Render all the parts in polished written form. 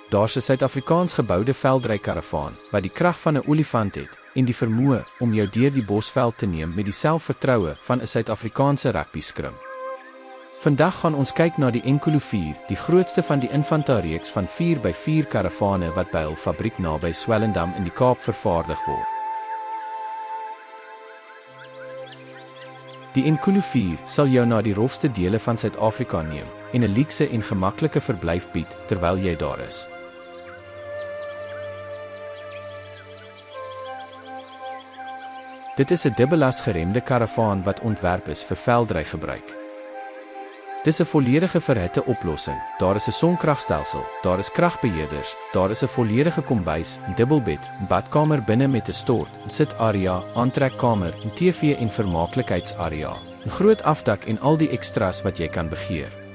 Daar's 'n Suid-Afrikaans geboude veldrykaravaan wat die krag van 'n olifant het en die vermoë om jou deur die bosveld te neem met die selfvertroue van 'n Suid-Afrikaanse rugby-skrim. Vandag gaan ons kyk na die Enkolo 4, die grootste van die Infanta-reeks van 4x4 karavane wat by hul fabriek naby Swellendam in die Kaap vervaardig word. Die Enkolo 4 sal jou na die rofste dele van Suid-Afrika neem en 'n luukse en gemaklike verblyf bied terwyl jy daar is. Dit is 'n dubbelas geremde karavaan wat ontwerp is vir veldrygebruik. Dis 'n volledige verhitte oplossing. Daar is 'n sonkragstelsel, daar is kragbeheerders, daar is 'n volledige kombuis, dubbelbed, badkamer binne met 'n stort, sitarea, aantrekkamer, TV en vermaaklikheidsarea, 'n groot afdak en al die ekstras wat jy kan begeer.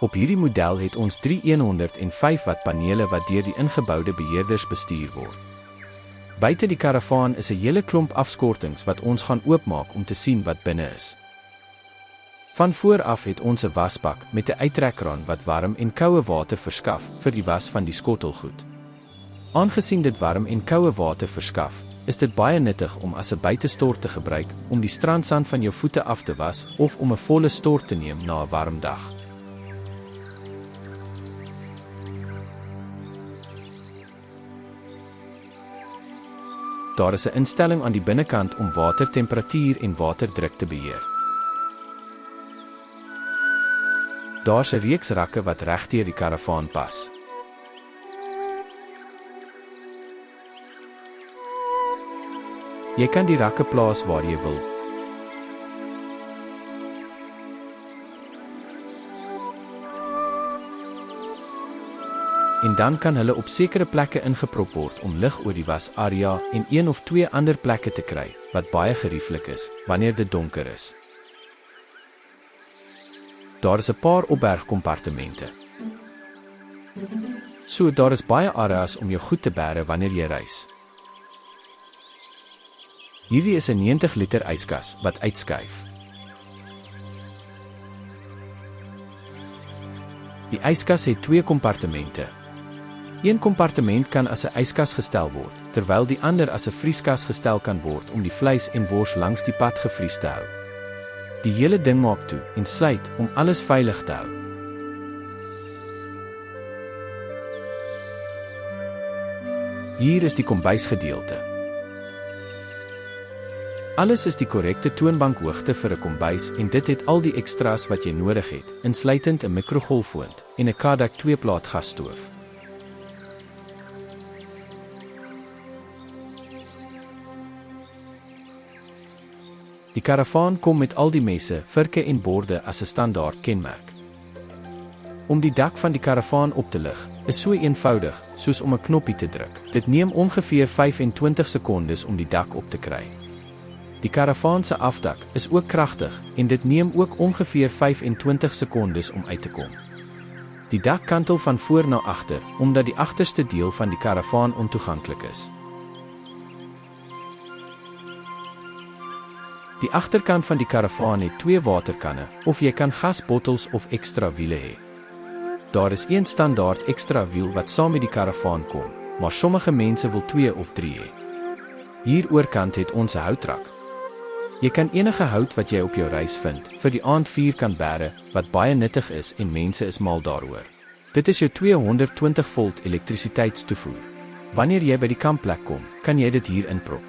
Op hierdie model het ons 3 105 watt panele wat deur die ingeboude beheerders bestuur word. Buite die karavaan is 'n hele klomp afskortings wat ons gaan oopmaak om te sien wat binne is. Van voor af het ons 'n wasbak met 'n uittrekkraan wat warm en koue water verskaf vir die was van die skottelgoed. Aangesien dit warm en koue water verskaf, is dit baie nuttig om as 'n buitestort te gebruik om die strandsand van jou voete af te was of om 'n volle stort te neem na 'n warm dag. Daar is 'n instelling aan die binnekant om watertemperatuur en waterdruk te beheer. Daar's 'n reeks rakke wat regdeur die karavaan pas. Jy kan die rakke plaas waar jy wil. En dan kan hulle op sekere plekke ingeprop word om lig oor die wasarea en 1 of 2 ander plekke te kry, wat baie gerieflik is, wanneer dit donker is. Daar is 'n paar opbergkompartemente. So daar is baie areas om jou goed te bære wanneer jy reis. Hierdie is 'n 90 liter yskas wat uitskuif. Die yskas het 2 kompartemente. Een kompartement kan as 'n yskas gestel word, terwyl die ander as 'n vrieskas gestel kan word om die vleis en wors langs die pad gevries te hou. Die hele ding maak toe en sluit om alles veilig te hou. Hier is die kombuisgedeelte. Alles is die korrekte toonbankhoogte vir 'n kombuis en dit het al die ekstras wat jy nodig het, insluitend 'n mikrogolfoond en 'n Kadak 2-plaat gasstoof. Die karavaan kom met al die messe, virke en borde as 'n standaard kenmerk. Om die dak van die karavaan op te lig, is so eenvoudig soos om 'n knoppie te druk. Dit neem ongeveer 25 sekondes om die dak op te kry. Die karavaan se afdak is ook kragtig en dit neem ook ongeveer 25 sekondes om uit te kom. Die dak kantel van voor na agter, omdat die agterste deel van die karavaan ontoeganklik is. Die agterkant van die karavaan het 2 waterkanne, of jy kan gasbottels of ekstra wiele hê. Daar is 1 standaard ekstra wiel wat saam met die karavaan kom, maar sommige mense wil 2 of 3 hê. Hier oorkant het ons 'n houtrak. Jy kan enige hout wat jy op jou reis vind, vir die aandvuur kan bære, wat baie nuttig is en mense is mal daaroor. Dit is jou 220 volt elektrisiteitstoevoer. Wanneer jy by die kampplek kom, kan jy dit hier inprop.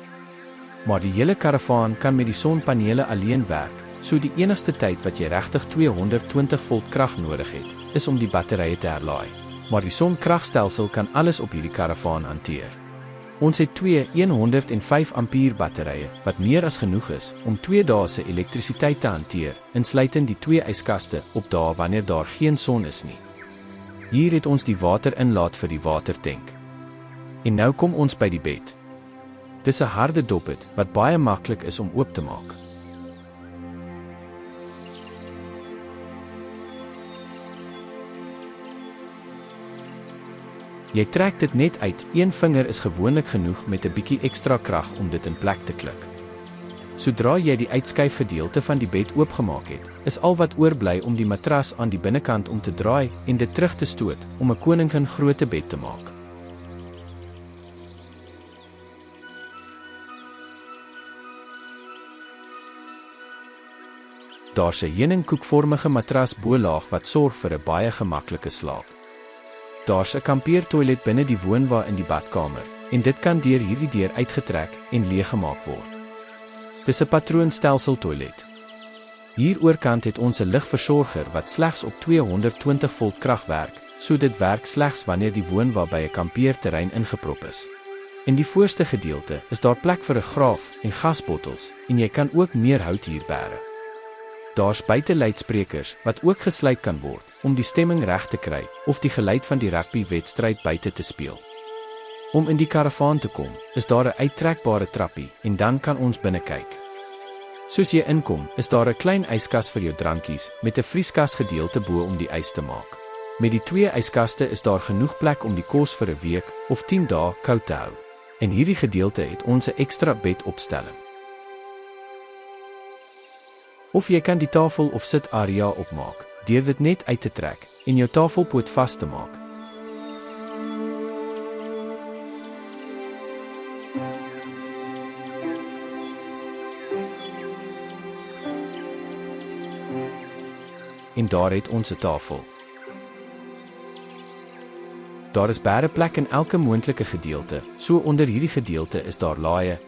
Maar die hele karavaan kan met die sonpanele alleen werk, so die enigste tyd wat jy regtig 220 volt krag nodig het, is om die batterye te herlaai. Maar die sonkragstelsel kan alles op hierdie karavaan hanteer. Ons het 2 105 ampere batterye, wat meer as genoeg is om 2 dae se elektrisiteit te hanteer, insluitend die 2 yskaste op dae wanneer daar geen son is nie. Hier het ons die waterinlaat vir die watertank. En nou kom ons by die bed. Dis 'n harde doppet wat baie maklik is om oop te maak. Jy trek dit net uit, een vinger is gewoonlik genoeg met 'n bietjie ekstra krag om dit in plek te klik. Sodra jy die uitskuifgedeelte van die bed oopgemaak het, is al wat oorbly om die matras aan die binnekant om te draai en dit terug te stoot om 'n koningin grootte bed te maak. Daar's 'n heuningkoekvormige matras bo-laag wat sorg vir 'n baie gemaklike slaap. Daar's 'n kampeertoilet binne die woonwa in die badkamer en dit kan deur hierdie deur uitgetrek en leeggemaak word. Dis 'n patroonstelsel toilet. Hier oorkant het ons 'n ligversorger wat slegs op 220 volt krag werk, so dit werk slegs wanneer die woonwa by 'n kampeerterrein ingeprop is. In die voorste gedeelte is daar plek vir 'n graaf en gasbottels en jy kan ook meer hout hier bære. Daar's buiteluidsprekers wat ook gesluit kan word om die stemming reg te kry of die geluid van die rugbywedstryd buite te speel. Om in die karavaan te kom, is daar 'n uittrekbare trappie en dan kan ons binne kyk. Soos jy inkom, is daar 'n klein yskas vir jou drankies met 'n vrieskasgedeelte bo om die ys te maak. Met die 2 yskaste is daar genoeg plek om die kos vir 'n week of 10 dae koud te hou. In hierdie gedeelte het ons 'n ekstra bedopstelling. Of jy kan die tafel of sit-area opmaak deur dit net uit te trek en jou tafelpoot vas te maak. En daar het ons 'n tafel. Daar is baie plek in elke moontlike gedeelte, so onder hierdie gedeelte is daar laaie.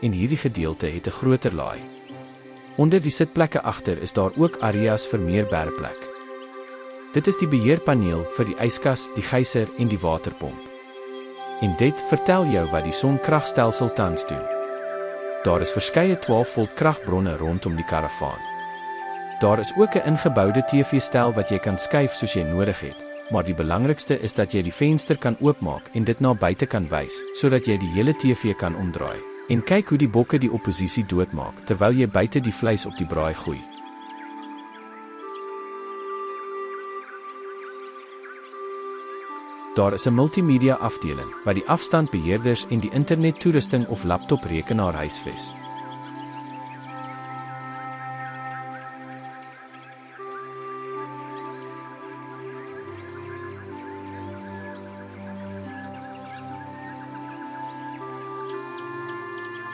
En hierdie gedeelte het 'n groter laai. Onder die sitplekke agter is daar ook areas vir meer bæreplek. Dit is die beheerpaneel vir die yskas, die geyser en die waterpomp. En dit vertel jou wat die sonkragstelsel tans doen. Daar is verskeie 12 volt kragbronne rondom die karavaan. Daar is ook 'n ingeboude TV-stel wat jy kan skuif soos jy nodig het, maar die belangrikste is dat jy die venster kan oopmaak en dit na buite kan wys, sodat jy die hele TV kan omdraai. En kyk hoe die bokke die oppositie doodmaak, terwyl jy buite die vleis op die braai gooi. Daar is 'n multimedia afdeling, wat die afstandbeheerders en die internettoerusting of laptoprekenaar huisves.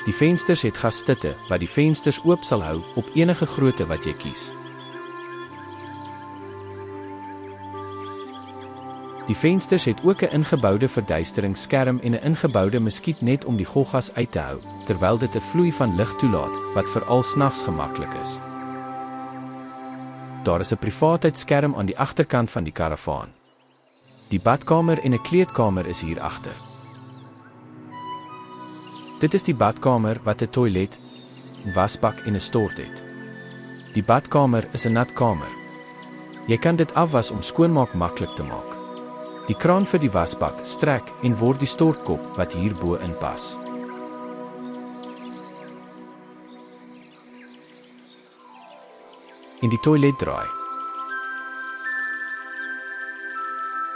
Die vensters het gasstitte, wat die vensters oop sal hou op enige grootte wat jy kies. Die vensters het ook 'n ingeboude verduisteringsskerm en 'n ingeboude muskietnet om die goggas uit te hou, terwyl dit 'n vloei van lig toelaat, wat veral snags gemaklik is. Daar is 'n privaatheidsskerm aan die agterkant van die karavaan. Die badkamer en 'n kleedkamer is hier agter. Dit is die badkamer wat 'n toilet, 'n wasbak en 'n stort het. Die badkamer is 'n natkamer. Jy kan dit afwas om skoonmaak maklik te maak. Die kraan vir die wasbak strek en word die stortkop wat hierbo inpas. En die toilet draai.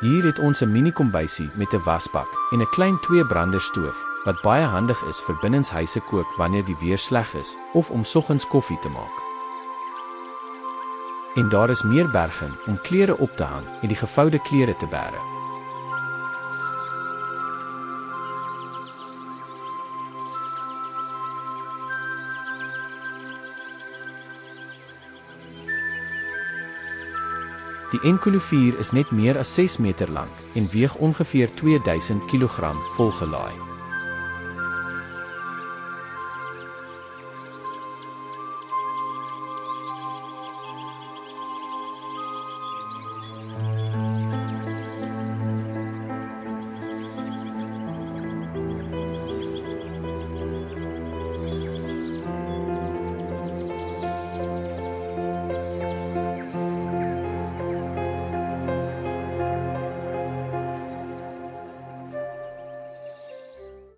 Hier het ons 'n mini kombuisie met 'n wasbak en 'n klein 2-brander stoof, wat baie handig is vir binnenshuise kook wanneer die weer sleg is, of om soggens koffie te maak. En daar is meer berging om klere op te hang en die gevoude klere te bære. Die Enkolo4 is net meer as 6 meter lank en weeg ongeveer 2000 kg volgelaai.